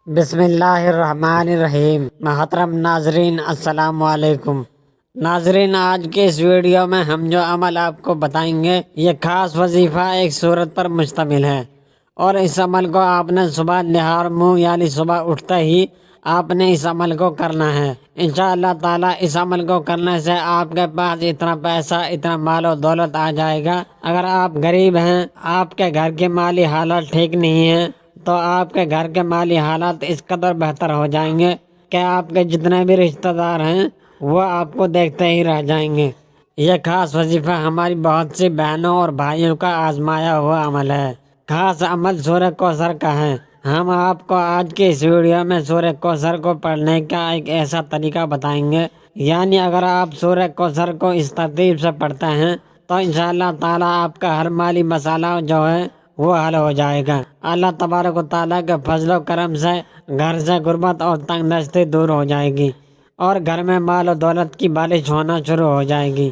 بسم اللہ الرحمن الرحیم۔ محترم ناظرین، السلام علیکم۔ ناظرین، آج کے اس ویڈیو میں ہم جو عمل آپ کو بتائیں گے یہ خاص وظیفہ ایک صورت پر مشتمل ہے، اور اس عمل کو آپ نے صبح نہار منہ یعنی صبح اٹھتے ہی آپ نے اس عمل کو کرنا ہے۔ انشاءاللہ تعالیٰ اس عمل کو کرنے سے آپ کے پاس اتنا پیسہ، اتنا مال و دولت آ جائے گا۔ اگر آپ غریب ہیں، آپ کے گھر کی مالی حالت ٹھیک نہیں ہے، تو آپ کے گھر کے مالی حالات اس قدر بہتر ہو جائیں گے کہ آپ کے جتنے بھی رشتہ دار ہیں وہ آپ کو دیکھتے ہی رہ جائیں گے۔ یہ خاص وظیفہ ہماری بہت سی بہنوں اور بھائیوں کا آزمایا ہوا عمل ہے۔ خاص عمل سورہ کوثر کا ہے۔ ہم آپ کو آج کی اس ویڈیو میں سورہ کوثر کو پڑھنے کا ایک ایسا طریقہ بتائیں گے، یعنی اگر آپ سورہ کوثر کو اس ترتیب سے پڑھتے ہیں تو انشاءاللہ تعالیٰ آپ کا ہر مالی مسئلہ جو ہے وہ حل ہو جائے گا۔ اللہ تبارک و تعالیٰ کے فضل و کرم سے گھر سے غربت اور تنگ دستی دور ہو جائے گی، اور گھر میں مال و دولت کی بارش ہونا شروع ہو جائے گی۔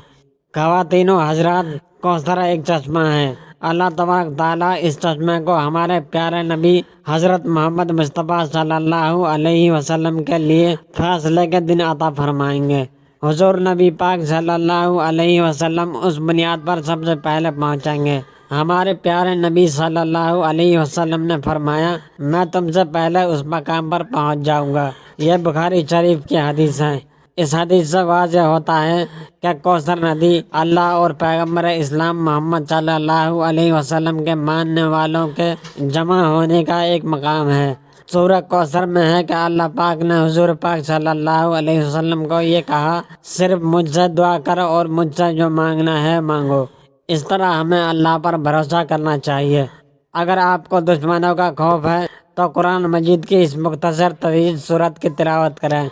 خواتین و حضرات، کوثر ایک چشمہ ہے۔ اللہ تبارک و تعالیٰ اس چشمے کو ہمارے پیارے نبی حضرت محمد مصطفیٰ صلی اللہ علیہ وسلم کے لیے فیصلے کے دن عطا فرمائیں گے۔ حضور نبی پاک صلی اللہ علیہ وسلم اس بنیاد پر سب سے پہلے پہنچیں گے۔ ہمارے پیارے نبی صلی اللہ علیہ وسلم نے فرمایا، میں تم سے پہلے اس مقام پر پہنچ جاؤں گا۔ یہ بخاری شریف کی حدیث ہے۔ اس حدیث سے واضح ہوتا ہے کہ کوثر ندی اللہ اور پیغمبر اسلام محمد صلی اللہ علیہ وسلم کے ماننے والوں کے جمع ہونے کا ایک مقام ہے۔ سورہ کوثر میں ہے کہ اللہ پاک نے حضور پاک صلی اللہ علیہ وسلم کو یہ کہا، صرف مجھ سے دعا کرو اور مجھ سے جو مانگنا ہے مانگو۔ اس طرح ہمیں اللہ پر بھروسہ کرنا چاہیے۔ اگر آپ کو دشمنوں کا خوف ہے تو قرآن مجید کی اس مختصر طویل سورت کی تلاوت کریں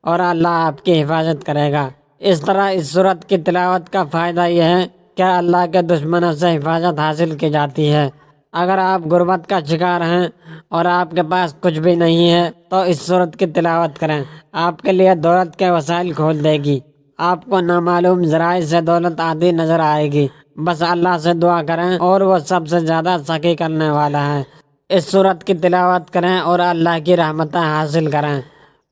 اور اللہ آپ کی حفاظت کرے گا۔ اس طرح اس سورت کی تلاوت کا فائدہ یہ ہے کہ اللہ کے دشمنوں سے حفاظت حاصل کی جاتی ہے۔ اگر آپ غربت کا شکار ہیں اور آپ کے پاس کچھ بھی نہیں ہے تو اس سورت کی تلاوت کریں، آپ کے لیے دولت کے وسائل کھول دے گی۔ آپ کو نامعلوم ذرائع سے دولت آتی نظر آئے گی۔ بس اللہ سے دعا کریں اور وہ سب سے زیادہ سخی کرنے والا ہے۔ اس سورت کی تلاوت کریں اور اللہ کی رحمتیں حاصل کریں۔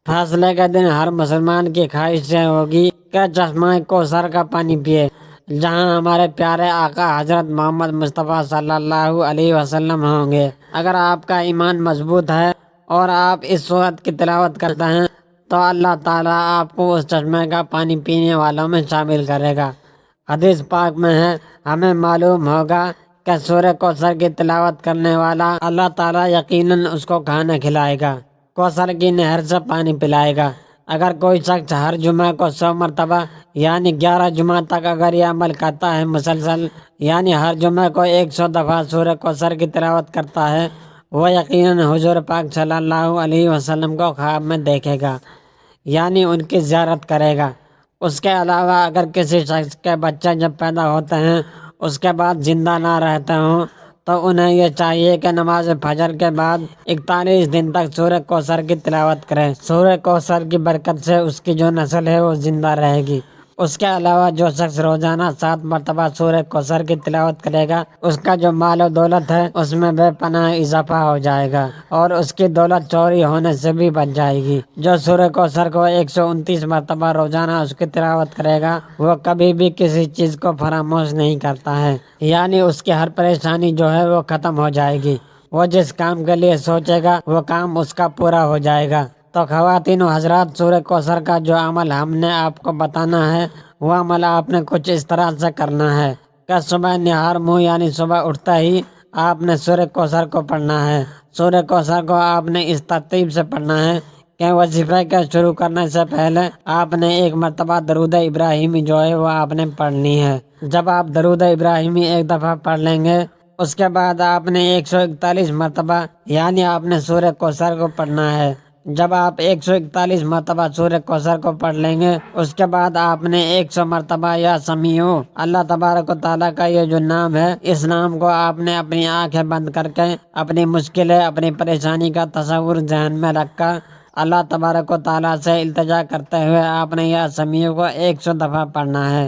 فیصلے کے دن ہر مسلمان کی خواہش یہ ہوگی کہ چشمہ کوثر کا پانی پیے، جہاں ہمارے پیارے آقا حضرت محمد مصطفیٰ صلی اللہ علیہ وسلم ہوں گے۔ اگر آپ کا ایمان مضبوط ہے اور آپ اس سورت کی تلاوت کرتے ہیں تو اللہ تعالیٰ آپ کو اس چشمے کا پانی پینے والوں میں شامل کرے گا۔ حدیث پاک میں ہے، ہمیں معلوم ہوگا کہ سورہ کوثر کی تلاوت کرنے والا اللہ تعالیٰ یقیناً اس کو کھانا کھلائے گا، کوثر کی نہر سے پانی پلائے گا۔ اگر کوئی شخص ہر جمعہ کو 100 مرتبہ یعنی 11 جمعہ تک اگر یہ عمل کرتا ہے مسلسل، یعنی ہر جمعہ کو 100 دفعہ سورہ کوثر کی تلاوت کرتا ہے، وہ یقیناً حضور پاک صلی اللہ علیہ وسلم کو خواب میں دیکھے گا، یعنی ان کی زیارت کرے گا۔ اس کے علاوہ اگر کسی شخص کے بچے جب پیدا ہوتے ہیں اس کے بعد زندہ نہ رہتے ہوں تو انہیں یہ چاہیے کہ نماز فجر کے بعد 41 دن تک سورہ کوثر کی تلاوت کریں۔ سورہ کوثر کی برکت سے اس کی جو نسل ہے وہ زندہ رہے گی۔ اس کے علاوہ جو شخص روزانہ 7 مرتبہ سورہ کوثر کی تلاوت کرے گا، اس کا جو مال و دولت ہے اس میں بے پناہ اضافہ ہو جائے گا، اور اس کی دولت چوری ہونے سے بھی بچ جائے گی۔ جو سورہ کوثر کو 129 مرتبہ روزانہ اس کی تلاوت کرے گا وہ کبھی بھی کسی چیز کو فراموش نہیں کرتا ہے، یعنی اس کی ہر پریشانی جو ہے وہ ختم ہو جائے گی۔ وہ جس کام کے لیے سوچے گا وہ کام اس کا پورا ہو جائے گا۔ تو خواتین و حضرات، سورہ کوثر کا جو عمل ہم نے آپ کو بتانا ہے وہ عمل آپ نے کچھ اس طرح سے کرنا ہے کہ صبح نہار منہ یعنی صبح اٹھتا ہی آپ نے سورہ کوثر کو پڑھنا ہے۔ سورہ کوثر کو آپ نے اس ترتیب سے پڑھنا ہے کہ وظیفے کے شروع کرنے سے پہلے آپ نے 1 مرتبہ درود ابراہیمی جو ہے وہ آپ نے پڑھنی ہے۔ جب آپ درود ابراہیمی 1 دفعہ پڑھ لیں گے اس کے بعد آپ نے 141 مرتبہ یعنی آپ نے سورہ کوثر کو پڑھنا ہے۔ جب آپ 141 مرتبہ سورہ کوثر کو پڑھ لیں گے اس کے بعد آپ نے 100 مرتبہ یا سمیعو، اللہ تبارک و تعالیٰ کا یہ جو نام ہے اس نام کو آپ نے اپنی آنکھیں بند کر کے اپنی مشکلیں، اپنی پریشانی کا تصور ذہن میں رکھ کر اللہ تبارک و تعالیٰ سے التجا کرتے ہوئے آپ نے یا سمیعو کو 100 دفعہ پڑھنا ہے۔